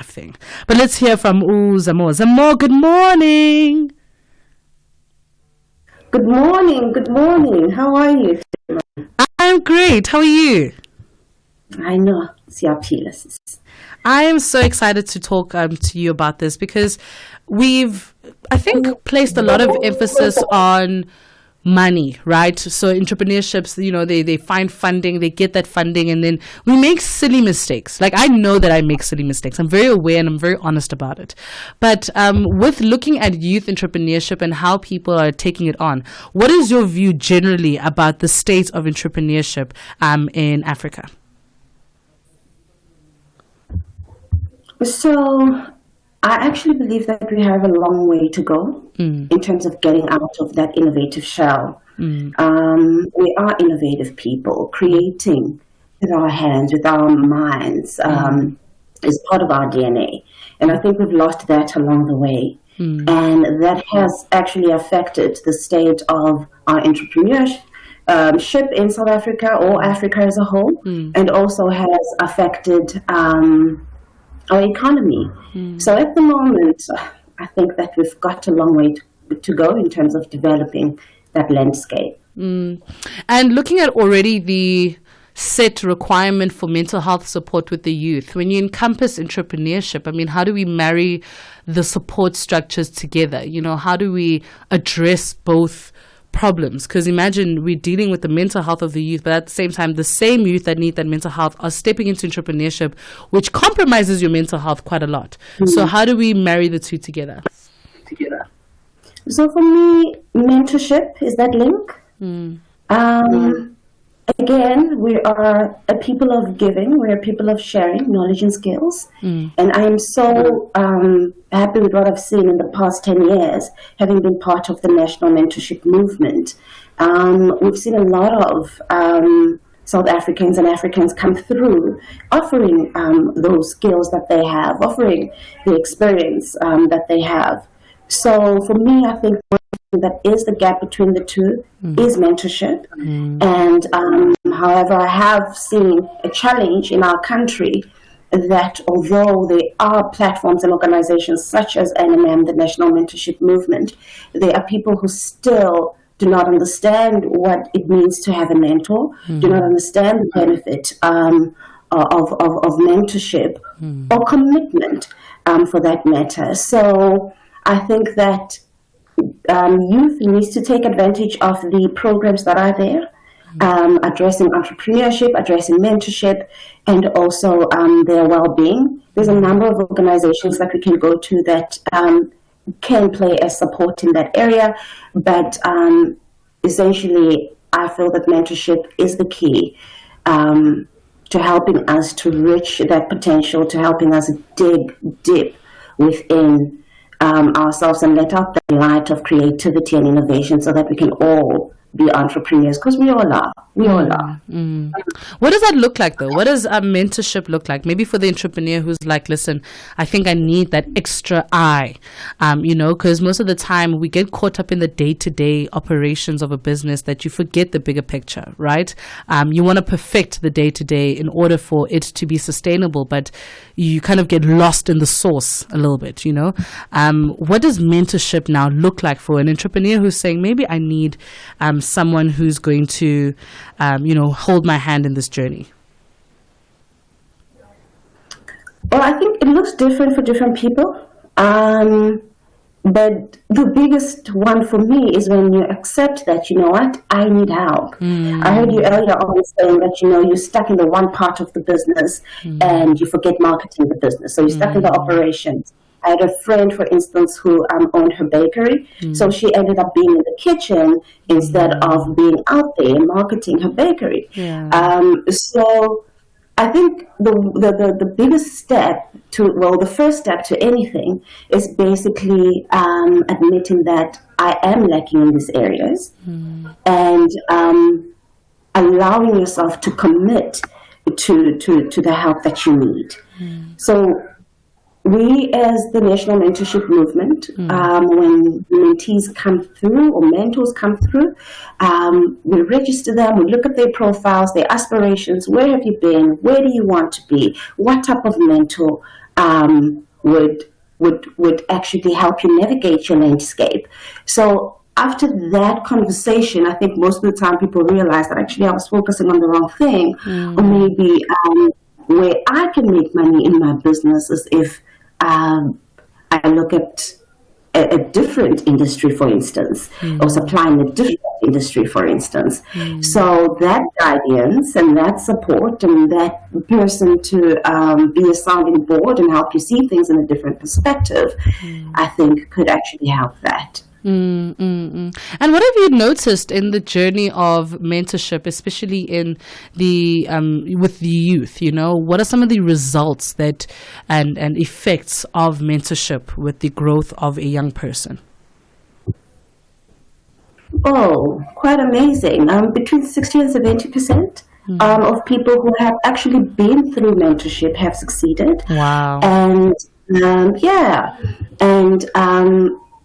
thing. But let's hear from Zamo. Zamo, good morning. Good morning. Good morning. How are you? I'm great. How are you? I know. I am so excited to talk to you about this because we've, I think, placed a lot of emphasis on money, right? So entrepreneurships, you know, they find funding, they get that funding, and then we make silly mistakes. Like, I know that I make silly mistakes. I'm very aware and I'm very honest about it. But with looking at youth entrepreneurship and how people are taking it on, what is your view generally about the state of entrepreneurship in Africa? So I actually believe that we have a long way to go in terms of getting out of that innovative shell. We are innovative people. Creating with our hands, with our minds, is part of our DNA. And I think we've lost that along the way. And that has actually affected the state of our entrepreneurship in South Africa or Africa as a whole, and also has affected our economy. So at the moment, I think that we've got a long way to go in terms of developing that landscape. And looking at already the set requirement for mental health support with the youth, when you encompass entrepreneurship, I mean, how do we marry the support structures together? You know, how do we address both problems? Because imagine we're dealing with the mental health of the youth, but at the same time, the same youth that need that mental health are stepping into entrepreneurship, which compromises your mental health quite a lot. So how do we marry the two together? So for me, mentorship is that link. Again, we are a people of giving. We're a people of sharing knowledge and skills. And I am so happy with what I've seen in the past 10 years, having been part of the national mentorship movement. We've seen a lot of South Africans and Africans come through offering those skills that they have, offering the experience that they have. So for me, I think that is the gap between the two is mentorship. And however, I have seen a challenge in our country that although there are platforms and organizations such as NMM, the National Mentorship Movement, there are people who still do not understand what it means to have a mentor, do not understand the benefit of mentorship or commitment for that matter. So I think that youth needs to take advantage of the programs that are there, addressing entrepreneurship, addressing mentorship, and also their well-being. There's a number of organizations that we can go to that can play a support in that area, but essentially I feel that mentorship is the key to helping us to reach that potential, to helping us dig deep within ourselves and let out the light of creativity and innovation so that we can all be entrepreneurs, because we all are. We all are. What does that look like, though? What does a mentorship look like? Maybe for the entrepreneur who's like, listen, I think I need that extra eye, because most of the time we get caught up in the day-to-day operations of a business that you forget the bigger picture, right? You want to perfect the day-to-day in order for it to be sustainable, but you kind of get lost in the source a little bit, What does mentorship now look like for an entrepreneur who's saying, maybe I need someone who's going to hold my hand in this journey? Well, I think it looks different for different people. But the biggest one for me is when you accept that, you know what, I need help. I heard you earlier on saying that, you're stuck in the one part of the business and you forget marketing the business. So you're stuck in the operations. I had a friend, for instance, who owned her bakery. So she ended up being in the kitchen instead of being out there marketing her bakery. So I think the biggest step the first step to anything is basically admitting that I am lacking in these areas and allowing yourself to commit to the help that you need. So we, as the National Mentorship Movement, when mentees come through or mentors come through, we register them, we look at their profiles, their aspirations, where have you been, where do you want to be, what type of mentor would actually help you navigate your landscape. So after that conversation, I think most of the time people realize that actually I was focusing on the wrong thing, or maybe where I can make money in my business is if I look at a different industry, for instance, or supplying a different industry, for instance. So that guidance and that support and that person to be a sounding board and help you see things in a different perspective, I think could actually help that. And what have you noticed in the journey of mentorship, especially in the with the youth? You know, what are some of the results that and effects of mentorship with the growth of a young person? Oh, quite amazing. Between 60 and 70% of people who have actually been through mentorship have succeeded. Wow. And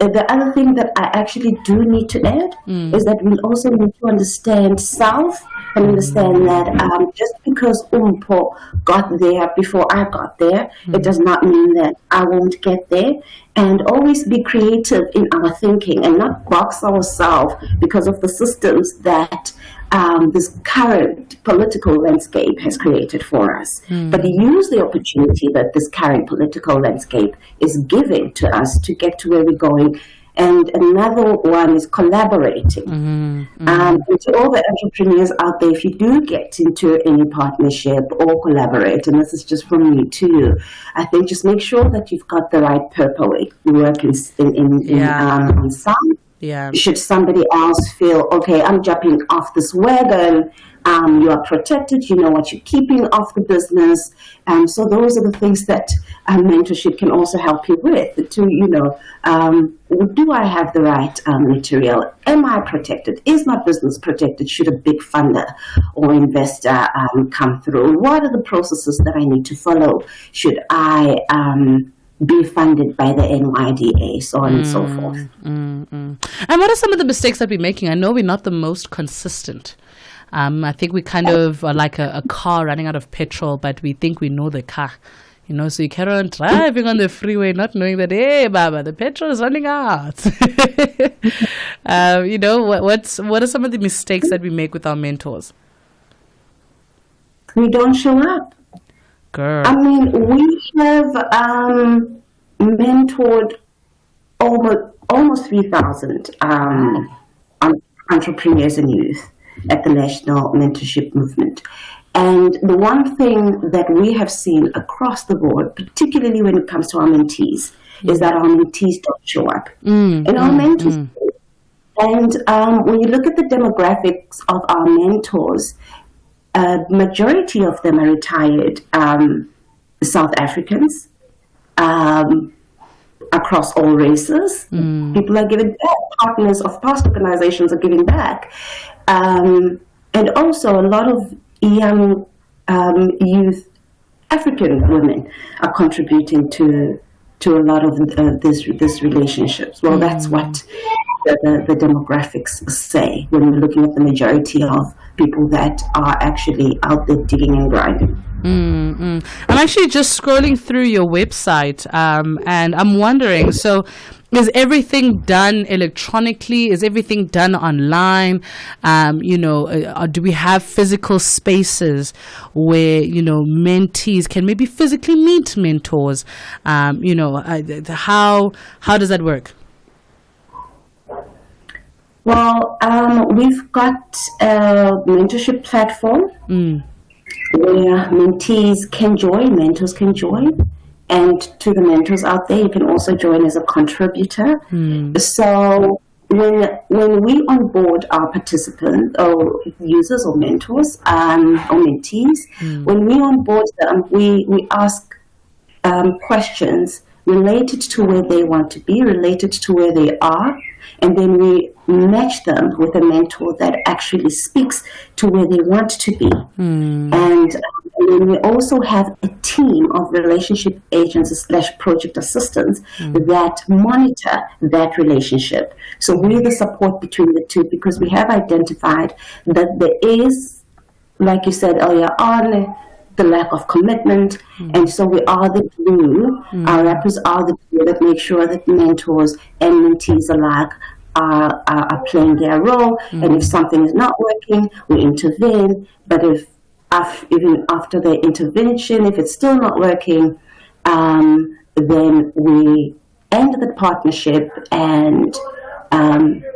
the other thing that I actually do need to add is that we also need to understand self and understand that just because Umpo got there before I got there, it does not mean that I won't get there. And always be creative in our thinking and not box ourselves because of the systems that this current political landscape has created for us. But use the opportunity that this current political landscape is giving to us to get to where we're going. And another one is collaborating. And to all the entrepreneurs out there, if you do get into any partnership or collaborate, and this is just from me to you, I think just make sure that you've got the right purpose working on sound. Yeah. Should somebody else feel, okay, I'm jumping off this wagon, you are protected, you know what you're keeping off the business. So those are the things that mentorship can also help you with. To, do I have the right material? Am I protected? Is my business protected? Should a big funder or investor come through? What are the processes that I need to follow? Should I be funded by the NYDA, so on and so forth. And what are some of the mistakes that we're making? I know we're not the most consistent. I think we kind of are like a car running out of petrol, but we think we know the car. You know, so you carry on driving on the freeway, not knowing that, hey, Baba, the petrol is running out. What are some of the mistakes that we make with our mentors? We don't show up. Girl. I mean, we have mentored almost 3,000 entrepreneurs and youth at the National Mentorship Movement. And the one thing that we have seen across the board, particularly when it comes to our mentees, is that our mentees don't show up. And our mentors do. And when you look at the demographics of our mentors, majority of them are retired South Africans across all races. People are giving back. Partners of past organizations are giving back. And also a lot of young youth African women are contributing to a lot of this relationships. Well, that's what the demographics say when we're looking at the majority of people that are actually out there digging and grinding. I'm actually just scrolling through your website, and I'm wondering, so is everything done electronically? Is everything done online? Do we have physical spaces where, mentees can maybe physically meet mentors? How does that work? Well, we've got a mentorship platform where mentees can join, mentors can join. And to the mentors out there, you can also join as a contributor. So when we onboard our participants or users or mentors or mentees, when we onboard them, we ask questions related to where they want to be, related to where they are, and then we match them with a mentor that actually speaks to where they want to be. And then we also have a team of relationship agents / project assistants that monitor that relationship. So we're the support between the two, because we have identified that there is, like you said earlier on, the lack of commitment. And so we are the glue. Our rappers are the glue that make sure that mentors and mentees alike are playing their role. And if something is not working, we intervene. But even after the intervention, if it's still not working, then we end the partnership and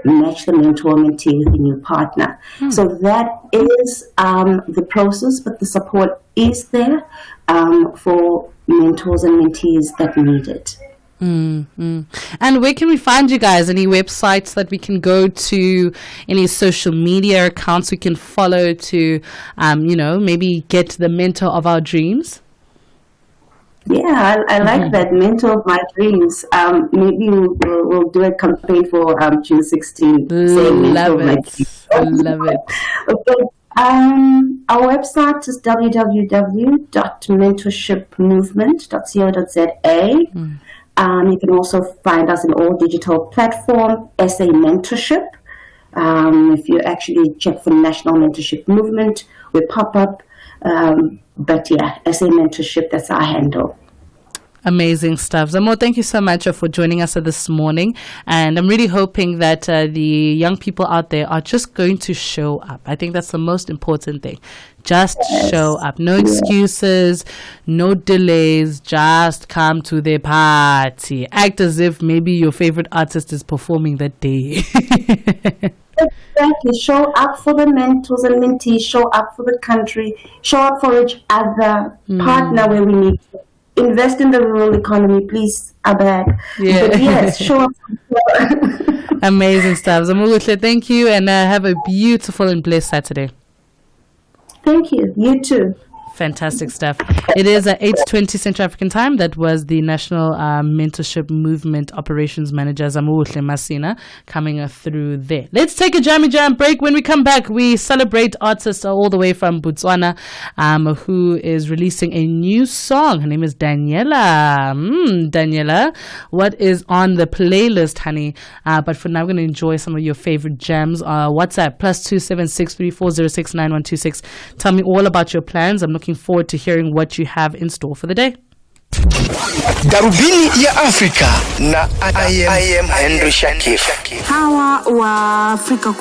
match the mentor mentee with a new partner. So that is the process, but the support is there for mentors and mentees that need it. And where can we find you guys? Any websites that we can go to? Any social media accounts we can follow to, maybe get the mentor of our dreams? Yeah, I like that, mentor of my dreams. Maybe we'll do a campaign for June 16th. Love it. Love it. Okay. Our website is www.mentorshipmovement.co.za. You can also find us in all digital platforms, SA Mentorship. If you actually check for National Mentorship Movement, we pop up. But yeah, SA Mentorship, that's our handle. Amazing stuff. Zamo, thank you so much for joining us this morning. And I'm really hoping that the young people out there are just going to show up. I think that's the most important thing. Just show up. No excuses, no delays. Just come to the party. Act as if maybe your favorite artist is performing that day. Exactly. Show up for the mentors and mentees. Show up for the country. Show up for each other. Partner where we need to. Invest in the rural economy, please. Abad. Yeah. But yes, show up. Amazing stuff. Zamokuhle, thank you, and have a beautiful and blessed Saturday. Thank you. You too. Fantastic stuff. It is at 8:20 Central African time. That was the National Mentorship Movement Operations Manager, Zamokuhle Masina, coming through there. Let's take a jammy jam break. When we come back, we celebrate artists all the way from Botswana, who is releasing a new song. Her name is Daniela. Daniela, what is on the playlist, honey? But for now, we're going to enjoy some of your favorite gems. WhatsApp, +27634069126. Tell me all about your plans. I'm looking forward to hearing what you have in store for the day. Darubini ya Afrika na I am Henry Shakif. Hawa wa Afrika